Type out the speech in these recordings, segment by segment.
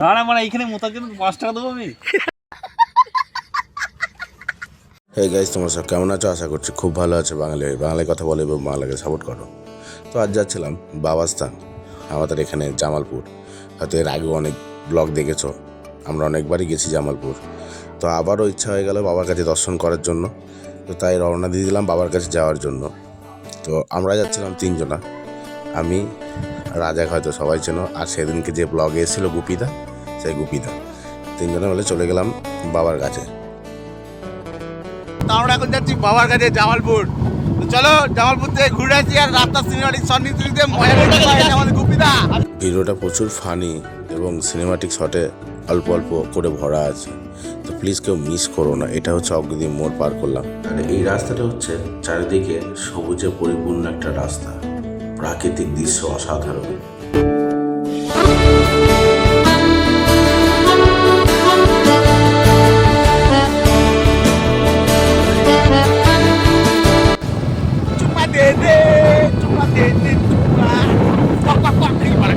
না না মানে এইখানে মোতার জন্য 5 টাকা দেবো আমি। হে গাইস, তোমরা সব কেমন আছো? আশা করছি খুব ভালো আছে। বাংলায় কথা বলে এবং বাংলাকে সাপোর্ট করো। তো আজ যাচ্ছিলাম বাবাস্থান, আমাদের এখানে জামালপুর। হয়তো এর আগেও অনেক ব্লগ দেখেছো, আমরা অনেকবারই গেছি জামালপুর। তো আবারও ইচ্ছা হয়ে গেল বাবার কাছে দর্শন করার জন্য। তো তাই রওনা দিয়ে দিলাম বাবার কাছে যাওয়ার জন্য। তো আমরা যাচ্ছিলাম 3 জনা, আমি, রাজাক, হয়তো সবাই চেনো, আর সেদিনকে যে ব্লগে এসেছিলো গুপিদা, সেই গুপিদা। 3 জনে মিলে চলে গেলাম বাবার কাছে। আমরা এখন যাচ্ছি বাবার কাছে জামালপুর। তো চলো জামালপুর থেকে ঘুরে আসি আর রাস্তা সিনেমাটিক সন্নিধিতে মজা করতে পারি আমাদের গুপিদা। ভিডিওটা প্রচুর ফানি এবং সিনেমাটিক শটে অল্প অল্প করে ভরা আছে। তো প্লিজ কেউ মিস করো না। এটা হচ্ছে অগ্রদী মোড় পার করলাম, আর এই রাস্তাটা হচ্ছে চারিদিকে সবুজে পরিপূর্ণ একটা রাস্তা। প্রাকৃতিক দৃশ্য অসাধারণ। চুপা দে দে চুপা দে দে চুপা পাক পাক পাক এই মারে।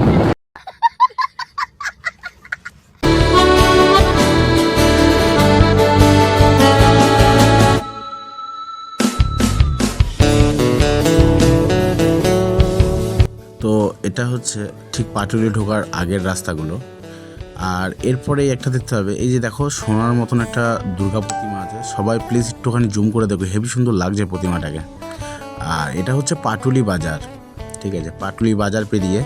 তো এটা হচ্ছে ঠিক পাটুলি ঢোকার আগের রাস্তাগুলো। আর এরপরেই একটা দেখতে হবে, এই যে দেখো সোনার মতন একটা দুর্গা প্রতিমা আছে। সবাই প্লিজ একটুখানি জুম করে দেখো, হেবি সুন্দর লাগছে প্রতিমাটাকে। আর এটা হচ্ছে পাটুলি বাজার, ঠিক আছে। পাটুলি বাজার পেরিয়ে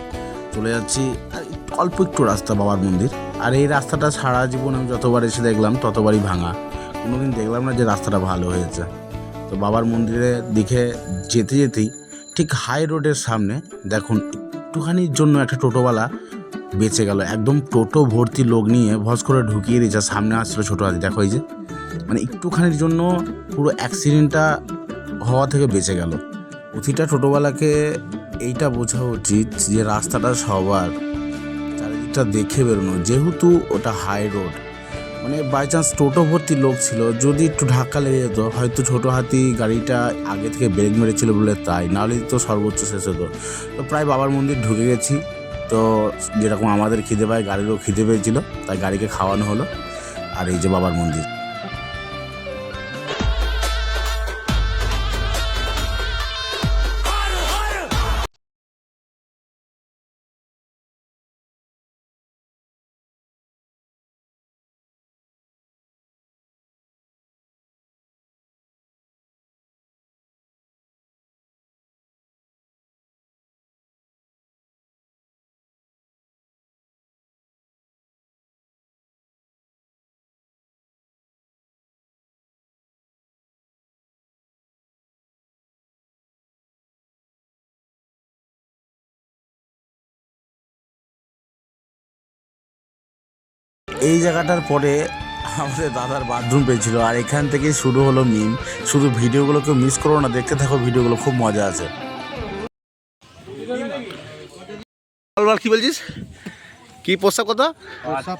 চলে যাচ্ছি, আর অল্প একটু রাস্তা বাবার মন্দির। আর এই রাস্তাটা সারা জীবন আমি যতবার এসে দেখলাম ততবারই ভাঙা, কোনোদিন দেখলাম না যে রাস্তাটা ভালো হয়েছে। তো বাবার মন্দিরের দিকে যেতে যেতেই ঠিক হাই রোডের সামনে দেখুন একটুখানির জন্য একটা টোটোওয়ালা বেঁচে গেল। একদম টোটো ভর্তি লোক নিয়ে ভস করে ঢুকিয়ে দিয়েছে। সামনে আসছিল ছোটো হাতি, দেখো এই যে, মানে একটুখানির জন্য পুরো অ্যাক্সিডেন্টটা হওয়া থেকে বেঁচে গেল। প্রতিটা টোটোওয়ালাকে এইটা বোঝা উচিত যে রাস্তাটা সবার, চারিদিকটা দেখে বেরোনো। যেহেতু ওটা হাই রোড, মানে বাই চান্স টোটো ভর্তি লোক ছিল, যদি একটু ধাক্কা লেগে যেত হয়তো ছোটো হাতি গাড়িটা আগে থেকে ব্রেক মেরেছিল বলে তাই, নাহলে তো সর্বোচ্চ শেষ হতো। তো প্রায় বাবার মন্দির ঢুকে গেছি। তো যেরকম আমাদের খিদে পায়, গাড়িরও খিদে পেয়েছিল, তাই গাড়িকে খাওয়ানো হলো। আর এই যে বাবার মন্দির। এই জায়গাটার পরে আমাদের দাদার বাথরুম পেয়েছিল, আর এখান থেকে শুরু হলো মিম। শুধু ভিডিওগুলোকে মিস করো না, দেখতে থাকো ভিডিওগুলো, খুব মজা আছে। বল কি বলছিস? কি পোশাক কত?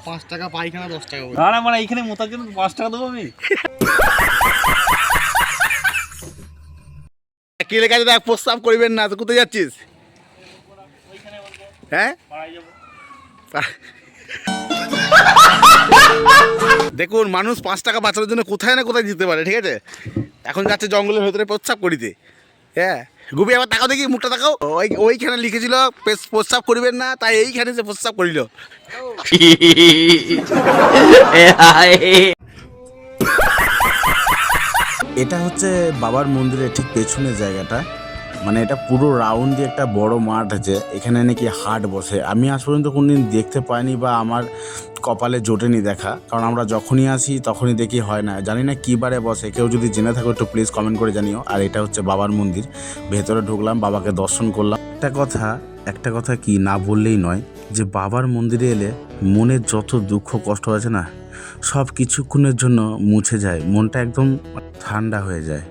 5 টাকা, পায়খানা 10 টাকা। না না মানে এইখানে মোতার জন্য 5 টাকা দেবো আমি। কি লেখা আছে দেখ, প্রস্তাব করবেন না। তো কোথায় যাচ্ছিস? হ্যাঁ দেখুন, মানুষ 5 টাকা বাঁচানোর জন্য কোথায় না কোথায় যেতে পারে, ঠিক আছে। এখন যাচ্ছে জঙ্গলের ভেতরে প্রস্রাব করিতে। হ্যাঁ গুবি, আবার তাকাও দেখি, মুখটা তাকাও। ওইখানে লিখেছিল প্রস্রাব করিবেন না, তাই এইখানে যে প্রস্রাব করিল। এটা হচ্ছে বাবার মন্দিরের ঠিক পেছনের জায়গাটা, মানে এটা পুরো রাউন্ড দিয়ে একটা বড় মাঠ আছে। এখানে নাকি হাট বসে। আমি আজ পর্যন্ত কোনদিন দেখতে পাইনি বা আমার কপালে জোটেনি দেখা, কারণ আমরা যখনই আসি তখনই দেখি হয় না। জানি না কী বারে বসে, কেউ যদি জেনে থাকো একটু প্লিজ কমেন্ট করে জানিও। আর এটা হচ্ছে বাবার মন্দির, ভেতরে ঢুকলাম, বাবাকে দর্শন করলাম। একটা কথা কি না বললেই নয়, যে বাবার মন্দিরে এলে মনের যত দুঃখ কষ্ট আছে না, সব কিছুক্ষণের জন্য মুছে যায়, মনটা একদম ঠান্ডা হয়ে যায়।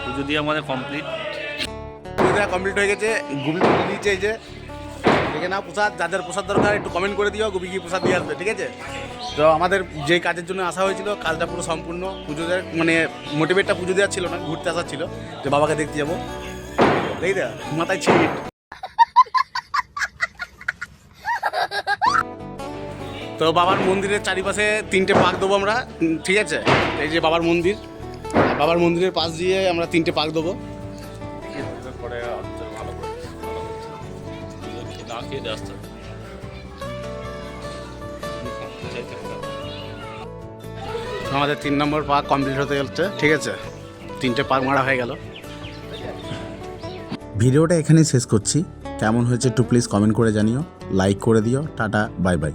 পুজো দিয়ে আমাদের কমপ্লিট হয়ে গেছে। গুবি পুজো দিয়েছে, এই যে দেখে নাও প্রসাদ। যাদের প্রসাদ দরকার একটু কমেন্ট করে দিও, গুবি কি প্রসাদ দিয়ে আসবে, ঠিক আছে। তো আমাদের যে কাজের জন্য আসা হয়েছিল, কাজটা পুরো সম্পূর্ণ। পুজো দেওয়ার মানে মোটিভেটটা পুজো দেওয়ার ছিল না, ঘুরতে আসা ছিল, যে বাবাকে দেখতে যাবো। দেখি দা মাথায় ছিট। তো বাবার মন্দিরের চারিপাশে 3টে পাক দেবো আমরা, ঠিক আছে? এই যে বাবার মন্দির, বাবার মন্দিরের পাশ দিয়ে আমরা 3টে পাক দেবো। আমাদের 3 নম্বর পাক কমপ্লিট হতে যাচ্ছে, ঠিক আছে? 3টে পাক মারা হয়ে গেল। ভিডিওটা এখানেই শেষ করছি। কেমন হয়েছে একটু প্লিজ কমেন্ট করে জানিও, লাইক করে দিও। Tata, bye bye.